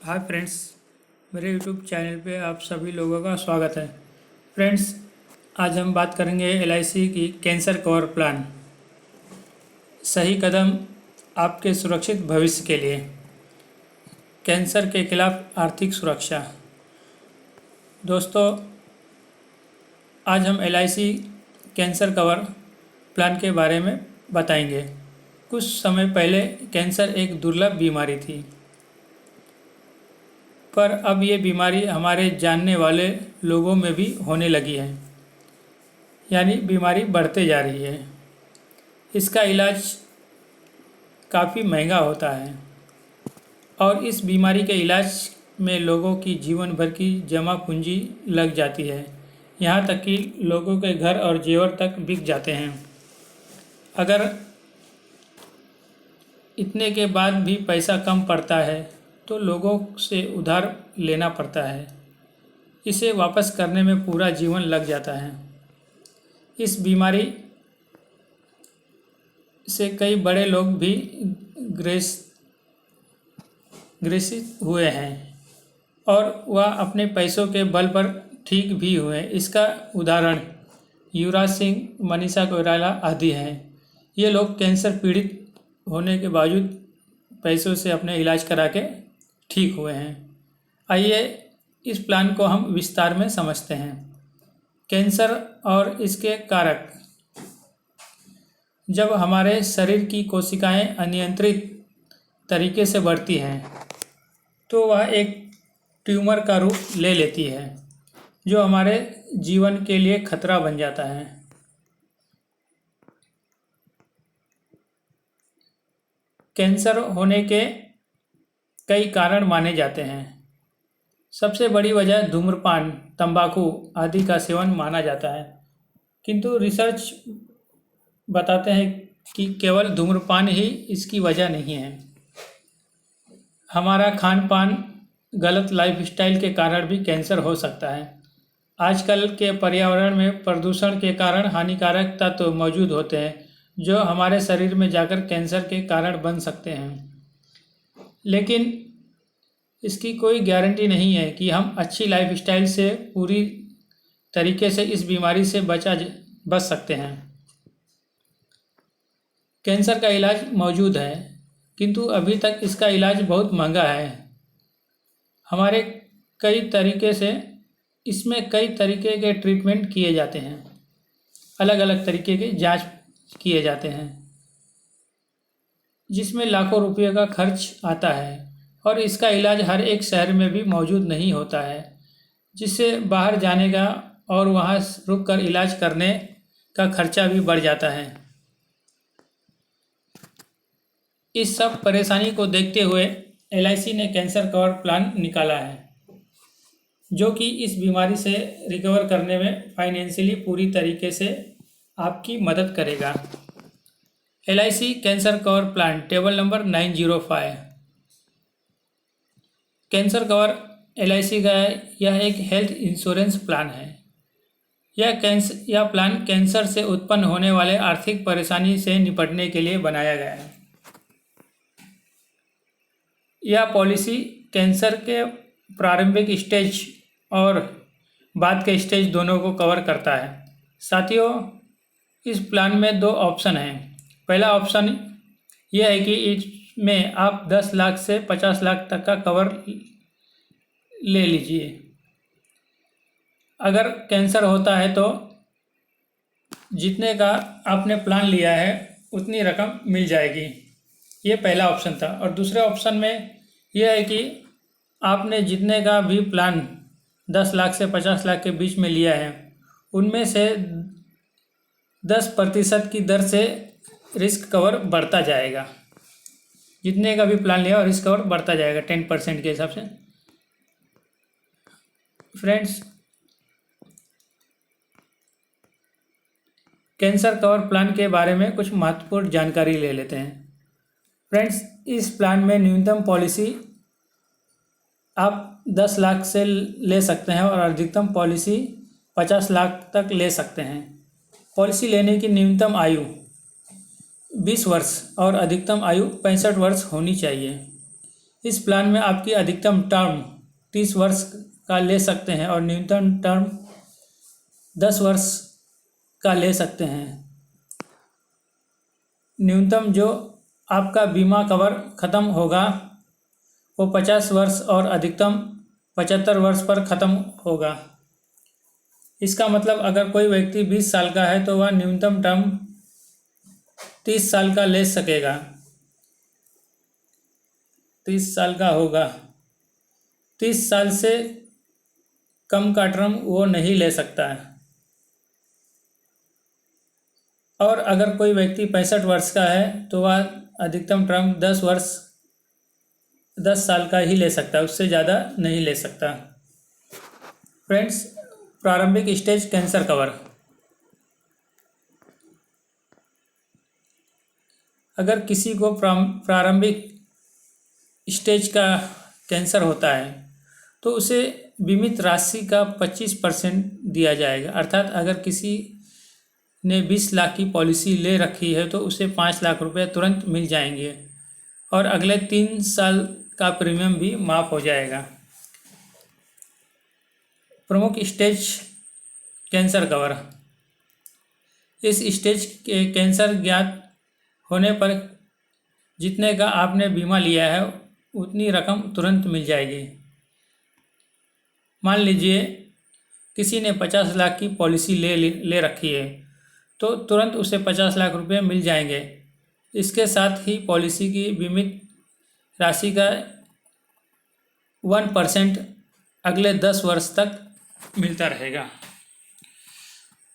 Hi friends, मेरे YouTube channel पे आप सभी लोगों का स्वागत है। फ्रेंड्स, आज हम बात करेंगे एलआईसी की कैंसर कवर प्लान, सही कदम आपके सुरक्षित भविष्य के लिए। कैंसर के खिलाफ आर्थिक सुरक्षा। दोस्तों, आज हम एलआईसी कैंसर कवर प्लान के बारे में बताएंगे। कुछ समय पहले कैंसर एक दुर्लभ बीमारी थी, पर अब ये बीमारी हमारे जानने वाले लोगों में भी होने लगी है, यानी बीमारी बढ़ते जा रही है। इसका इलाज काफ़ी महंगा होता है और इस बीमारी के इलाज में लोगों की जीवन भर की जमा पूंजी लग जाती है, यहाँ तक कि लोगों के घर और जेवर तक बिक जाते हैं। अगर इतने के बाद भी पैसा कम पड़ता है तो लोगों से उधार लेना पड़ता है। इसे वापस करने में पूरा जीवन लग जाता है। इस बीमारी से कई बड़े लोग भी ग्रसित हुए हैं और वह अपने पैसों के बल पर ठीक भी हुए। इसका उदाहरण युवराज सिंह, मनीषा कोइराला आदि हैं। ये लोग कैंसर पीड़ित होने के बावजूद पैसों से अपने इलाज करा के ठीक हुए हैं। आइए इस प्लान को हम विस्तार में समझते हैं। कैंसर और इसके कारक। जब हमारे शरीर की कोशिकाएं अनियंत्रित तरीके से बढ़ती हैं तो वह एक ट्यूमर का रूप ले लेती है, जो हमारे जीवन के लिए खतरा बन जाता है। कैंसर होने के कई कारण माने जाते हैं। सबसे बड़ी वजह धूम्रपान, तंबाकू आदि का सेवन माना जाता है, किंतु रिसर्च बताते हैं कि केवल धूम्रपान ही इसकी वजह नहीं है। हमारा खान पान, गलत लाइफस्टाइल के कारण भी कैंसर हो सकता है। आजकल के पर्यावरण में प्रदूषण के कारण हानिकारक तत्व मौजूद होते हैं, जो हमारे शरीर में जाकर कैंसर के कारण बन सकते हैं। लेकिन इसकी कोई गारंटी नहीं है कि हम अच्छी लाइफस्टाइल से पूरी तरीके से इस बीमारी से बच सकते हैं। कैंसर का इलाज मौजूद है, किंतु अभी तक इसका इलाज बहुत महंगा है। हमारे इसमें कई तरीके के ट्रीटमेंट किए जाते हैं, अलग अलग तरीके के जांच किए जाते हैं, जिसमें लाखों रुपये का खर्च आता है और इसका इलाज हर एक शहर में भी मौजूद नहीं होता है, जिससे बाहर जाने का और वहां रुककर इलाज करने का खर्चा भी बढ़ जाता है। इस सब परेशानी को देखते हुए एलआईसी ने कैंसर कवर प्लान निकाला है, जो कि इस बीमारी से रिकवर करने में फाइनेंशियली पूरी तरीके से आपकी मदद करेगा। LIC cancer cover plan table number 905। Cancer cover LIC का यह एक हेल्थ इंश्योरेंस प्लान है। यह प्लान कैंसर से उत्पन्न होने वाले आर्थिक परेशानी से निपटने के लिए बनाया गया है। यह पॉलिसी कैंसर के प्रारंभिक स्टेज और बाद के स्टेज दोनों को कवर करता है। साथियों, इस प्लान में दो ऑप्शन हैं। पहला ऑप्शन यह है कि इसमें आप 10 लाख से 50 लाख तक का कवर ले लीजिए। अगर कैंसर होता है तो जितने का आपने प्लान लिया है उतनी रकम मिल जाएगी। ये पहला ऑप्शन था। और दूसरे ऑप्शन में यह है कि आपने जितने का भी प्लान 10 लाख से 50 लाख के बीच में लिया है, उनमें से 10% की दर से रिस्क कवर बढ़ता जाएगा। जितने का भी प्लान लिया और रिस्क कवर बढ़ता जाएगा 10% के हिसाब से। फ्रेंड्स, कैंसर कवर प्लान के बारे में कुछ महत्वपूर्ण जानकारी ले लेते हैं। फ्रेंड्स, इस प्लान में न्यूनतम पॉलिसी आप 10 लाख से ले सकते हैं और अधिकतम पॉलिसी 50 लाख तक ले सकते हैं। पॉलिसी लेने की न्यूनतम आयु 20 वर्ष और अधिकतम आयु 65 वर्ष होनी चाहिए। इस प्लान में आपकी अधिकतम टर्म 30 वर्ष का ले सकते हैं और न्यूनतम टर्म 10 वर्ष का ले सकते हैं। न्यूनतम जो आपका बीमा कवर ख़त्म होगा वो 50 वर्ष और अधिकतम 75 वर्ष पर ख़त्म होगा। इसका मतलब अगर कोई व्यक्ति 20 साल का है तो वह न्यूनतम टर्म 30 साल का ले सकेगा, 30 साल का होगा। 30 साल से कम का टर्म वो नहीं ले सकता है। और अगर कोई व्यक्ति 65 वर्ष का है तो वह अधिकतम टर्म 10 साल का ही ले सकता है, उससे ज़्यादा नहीं ले सकता। फ्रेंड्स, प्रारंभिक स्टेज कैंसर कवर। अगर किसी को प्रारंभिक स्टेज का कैंसर होता है तो उसे बीमित राशि का 25% दिया जाएगा। अर्थात अगर किसी ने 20 लाख की पॉलिसी ले रखी है तो उसे 5 लाख रुपए तुरंत मिल जाएंगे और अगले 3 साल का प्रीमियम भी माफ़ हो जाएगा। प्रमुख स्टेज कैंसर कवर। इस स्टेज के कैंसर ज्ञात होने पर जितने का आपने बीमा लिया है उतनी रकम तुरंत मिल जाएगी। मान लीजिए किसी ने 50 लाख की पॉलिसी ले रखी है तो तुरंत उसे 50 लाख रुपए मिल जाएंगे। इसके साथ ही पॉलिसी की बीमित राशि का 1% अगले 10 वर्ष तक मिलता रहेगा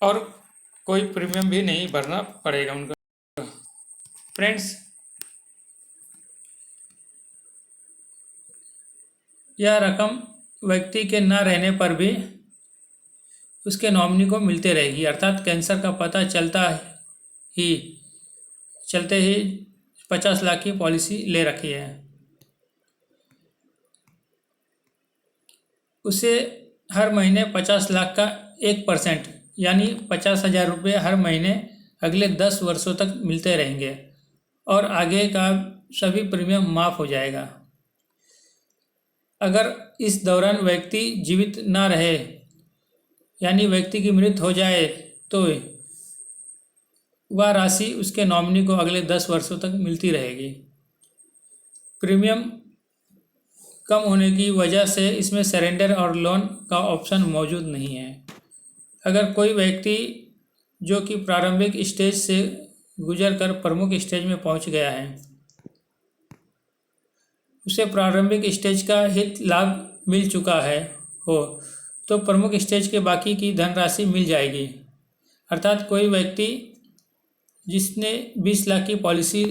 और कोई प्रीमियम भी नहीं भरना पड़ेगा उनको। फ्रेंड्स, यह रकम व्यक्ति के न रहने पर भी उसके नॉमिनी को मिलते रहेगी। अर्थात कैंसर का पता चलते ही 50 लाख की पॉलिसी ले रखी है, उसे हर महीने 50 लाख का 1% यानी 50,000 रुपये हर महीने अगले 10 वर्षों तक मिलते रहेंगे और आगे का सभी प्रीमियम माफ़ हो जाएगा। अगर इस दौरान व्यक्ति जीवित ना रहे यानी व्यक्ति की मृत्यु हो जाए तो वह राशि उसके नॉमिनी को अगले 10 वर्षों तक मिलती रहेगी। प्रीमियम कम होने की वजह से इसमें सरेंडर और लोन का ऑप्शन मौजूद नहीं है। अगर कोई व्यक्ति जो कि प्रारंभिक स्टेज से गुजरकर प्रमुख स्टेज में पहुंच गया है उसे प्रारंभिक स्टेज का हित लाभ मिल चुका है तो प्रमुख स्टेज के बाकी की धनराशि मिल जाएगी। अर्थात कोई व्यक्ति जिसने 20 लाख की पॉलिसी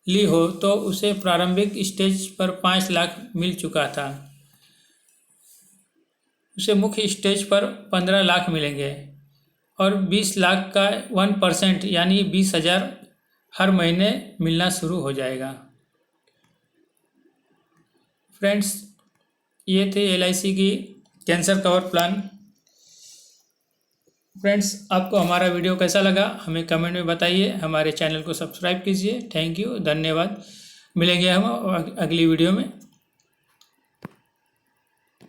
ली हो तो उसे प्रारंभिक स्टेज पर 5 लाख मिल चुका था, उसे मुख्य स्टेज पर 15 लाख मिलेंगे और 20 लाख का 1% यानी 20,000 हर महीने मिलना शुरू हो जाएगा। फ्रेंड्स, ये थे LIC की कैंसर कवर प्लान। फ्रेंड्स, आपको हमारा वीडियो कैसा लगा हमें कमेंट में बताइए। हमारे चैनल को सब्सक्राइब कीजिए। थैंक यू, धन्यवाद। मिलेंगे हम अगली वीडियो में।